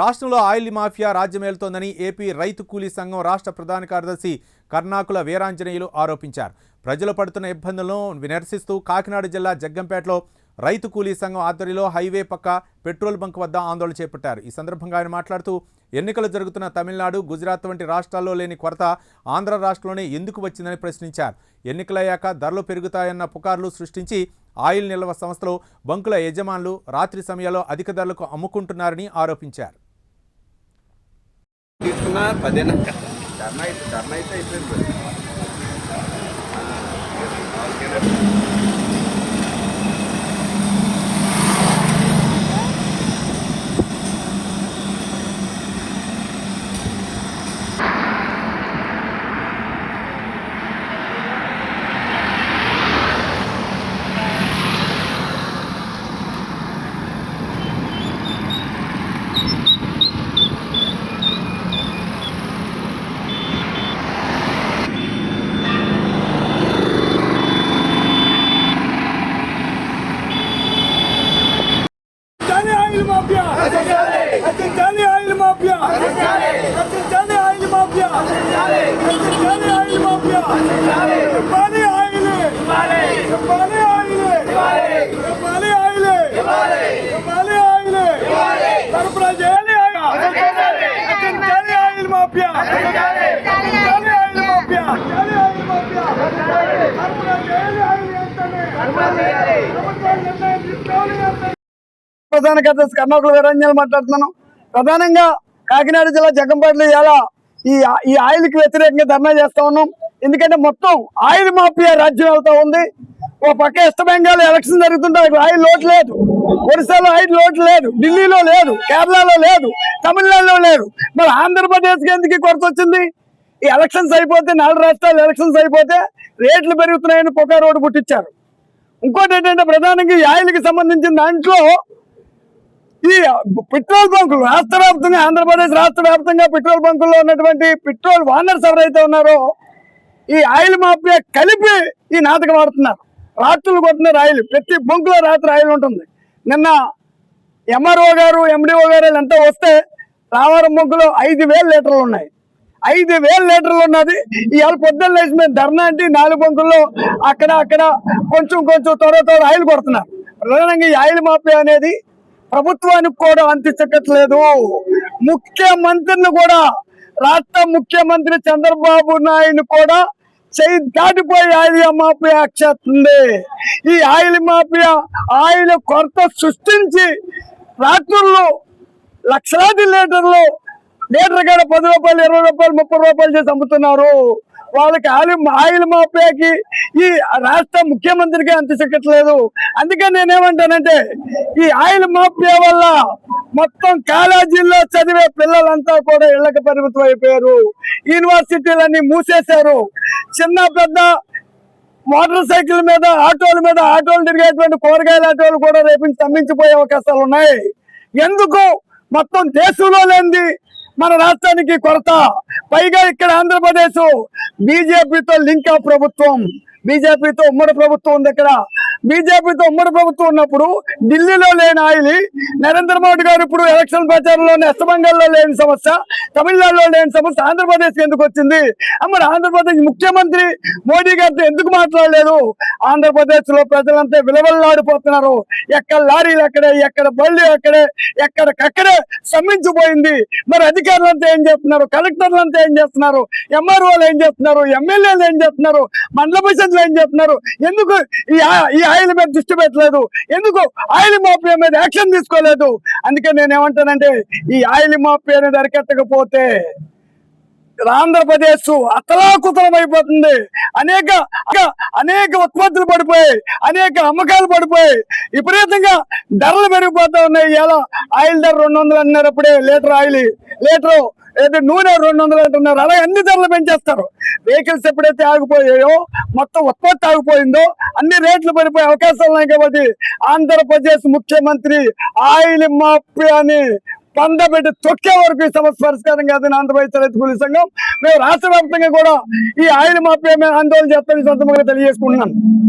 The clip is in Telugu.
రాష్ట్రంలో ఆయిల్ మాఫియా రాజ్యమేలుతోందని ఏపీ రైతు కూలీ సంఘం రాష్ట్ర ప్రధాన కార్యదర్శి కర్ణాకుల వీరాంజనేయులు ఆరోపించారు. ప్రజలు పడుతున్న ఇబ్బందులను నిరసిస్తూ కాకినాడ జిల్లా జగ్గంపేటలో రైతు కూలీ సంఘం ఆధ్వర్యంలో హైవే పక్క పెట్రోల్ బంక్ వద్ద ఆందోళన చేపట్టారు. ఈ సందర్భంగా ఆయన మాట్లాడుతూ ఎన్నికలు జరుగుతున్న తమిళనాడు, గుజరాత్ వంటి రాష్ట్రాల్లో లేని కొరత ఆంధ్ర రాష్ట్రంలోనే ఎందుకు వచ్చిందని ప్రశ్నించారు. ఎన్నికలయ్యాక ధరలు పెరుగుతాయన్న పుకార్లు సృష్టించి ఆయిల్ నిల్వ సంస్థలు, బంకుల యజమానులు రాత్రి సమయాల్లో అధిక ధరలకు అమ్ముకుంటున్నారని ఆరోపించారు. ప్రధాన కార్యదర్శి కర్ణాకుల వీరాంజనేయులు మాట్లాడుతున్నాను. ప్రధానంగా కాకినాడ జిల్లా జగ్గంపేటలో ఇలా ఈ ఆయిల్ కి వ్యతిరేకంగా ధర్నా చేస్తా ఉన్నాం. ఎందుకంటే మొత్తం ఆయిల్ మాఫియా రాజ్యం వెళ్తా ఉంది. ఓ పక్క వెస్ట్ బెంగాల్ ఎలక్షన్ జరుగుతుంటే ఆయిల్ లోటు లేదు, ఒడిశాలో ఆయిల్ లోటు లేదు, ఢిల్లీలో లేదు, కేరళలో లేదు, తమిళనాడులో లేదు. మరి ఆంధ్రప్రదేశ్కి ఎందుకు కొరత వచ్చింది? ఈ ఎలక్షన్స్ అయిపోతే 4 రాష్ట్రాలు ఎలక్షన్స్ అయిపోతే రేట్లు పెరుగుతున్నాయని పుకారు రోడ్డు పుట్టించారు. ఇంకోటి ఏంటంటే ప్రధానంగా ఈ ఆయిల్కి సంబంధించిన దాంట్లో ఈ పెట్రోల్ బంకులు రాష్ట్ర వ్యాప్తంగా, ఆంధ్రప్రదేశ్ రాష్ట్ర వ్యాప్తంగా పెట్రోల్ బంకుల్లో ఉన్నటువంటి పెట్రోల్ ఓనర్స్ ఎవరైతే ఉన్నారో ఈ ఆయిల్ మాఫియా కలిపి ఈ నాటకం ఆడుతున్నారు. రాత్రులు కొట్టినారు ఆయిల్, ప్రతి బంకులో రాత్రి ఆయిల్ ఉంటుంది. నిన్న ఎంఆర్ఓ గారు, ఎండిఓ గారు అంతా వస్తే రామవరం బంకులో 5,000 లీటర్లు ఉన్నాయి. 5,000 లీటర్లు ఉన్నది. ఇవాళ పొద్దున్న లేచి మేము ధర్నా అంటే 4 బంకుల్లో అక్కడ కొంచెం త్వర ఆయిల్ కొడుతున్నారు. ప్రధానంగా ఈ ఆయిల్ మాఫియా అనేది ప్రభుత్వానికి కూడా అంతించట్లేదు. ముఖ్యమంత్రిని కూడా, రాష్ట్ర ముఖ్యమంత్రి చంద్రబాబు నాయుడు కూడా చేయి దాటిపోయి ఆయిల్ మాఫియా చేస్తుంది. ఈ ఆయిల్ మాఫియా ఆయిల్ కొరత సృష్టించి రాత్రుల్లో లక్షలాది లీటర్లు, లీటర్ కాడ 10 రూపాయలు, 20 రూపాయలు, 30 రూపాయలు చేసి అమ్ముతున్నారు. వాళ్ళకి ఆయిల్ మాఫియాకి ఈ రాష్ట్ర ముఖ్యమంత్రికి అంతించట్లేదు. అందుకని నేనేమంటానంటే ఈ ఆయిల్ మాఫియా వల్ల మొత్తం కాలేజీల్లో చదివే పిల్లలంతా కూడా ఇళ్లకు పరిమితం అయిపోయారు. యూనివర్సిటీలన్నీ మూసేశారు. చిన్న పెద్ద మోటార్ సైకిల్ మీద, ఆటోలు తిరిగేటువంటి కూరగాయల ఆటోలు కూడా రేపు స్తంభించిపోయే అవకాశాలు ఉన్నాయి. ఎందుకు? మొత్తం దేశంలో లేనిది మన రాష్ట్రానికి కొరత. పైగా ఇక్కడ ఆంధ్రప్రదేశ్ బీజేపీతో లింక్ ఆఫ్ ప్రభుత్వం, బీజేపీతో ఉమ్మడి ప్రభుత్వం ఉంది. ఇక్కడ బీజేపీతో ఉమ్మడి ప్రభుత్వం ఉన్నప్పుడు ఢిల్లీలో లేని ఆయిల్ నరేంద్ర మోడీ గారు ఇప్పుడు ఎలక్షన్ ప్రచారంలో వెస్ట్ బెంగాల్లో లేని సమస్య, తమిళనాడులో లేని సమస్య ఆంధ్రప్రదేశ్కి ఎందుకు వచ్చింది? మరి ఆంధ్రప్రదేశ్ ముఖ్యమంత్రి మోడీ గారితో ఎందుకు మాట్లాడలేదు? ఆంధ్రప్రదేశ్ లో ప్రజలంతా విలవల్లాడిపోతున్నారు. ఎక్కడ లారీలు అక్కడే, ఎక్కడ బళ్ళు అక్కడే, ఎక్కడికక్కడే స్తంభించిపోయింది. మరి అధికారులంతా ఏం చేస్తున్నారు? కలెక్టర్లంతా ఏం చేస్తున్నారు? ఎంఆర్ఓలు ఏం చేస్తున్నారు? ఎమ్మెల్యేలు ఏం చేస్తున్నారు? మండల పరిషత్లు ఏం చేస్తున్నారు? ఎందుకు ఈ ఆయిల్ మీద దృష్టి పెట్టలేదు? ఎందుకు ఆయిల్ మాఫియా మీద యాక్షన్ తీసుకోలేదు? అందుకే నేనేమంటానంటే ఈ ఆయిల్ మాఫియా అనేది అరికట్టకపోతే ఆంధ్రప్రదేశ్ అతలాకుతలం అయిపోతుంది. అనేక ఉత్పత్తులు పడిపోయి, అనేక అమ్మకాలు పడిపోయి, విపరీతంగా ధరలు పెరిగిపోతా ఉన్నాయి. ఇలా ఆయిల్ ధర 200 అన్నారప్పుడే లీటరు నూనె 200 అంటున్నారు. అలాగే అన్ని ధరలు పెంచేస్తారు. వెహికల్స్ ఎప్పుడైతే ఆగిపోయాయో, మొత్తం ఉత్పత్తి ఆగిపోయిందో అన్ని రేట్లు పడిపోయే అవకాశాలు ఉన్నాయి. కాబట్టి ఆంధ్రప్రదేశ్ ముఖ్యమంత్రి ఆయిల్ మాఫియాని పండబెట్టి తొక్కే వరకు ఈ సమస్య పరిష్కారం కాదని ఆంధ్రప్రదేశ్ రైతు కూలీ సంఘం మేము రాష్ట్ర వ్యాప్తంగా కూడా ఈ ఆయిల్ మాఫియా మీద ఆందోళన చేస్తామని సొంతంగా తెలియజేసుకుంటున్నాను.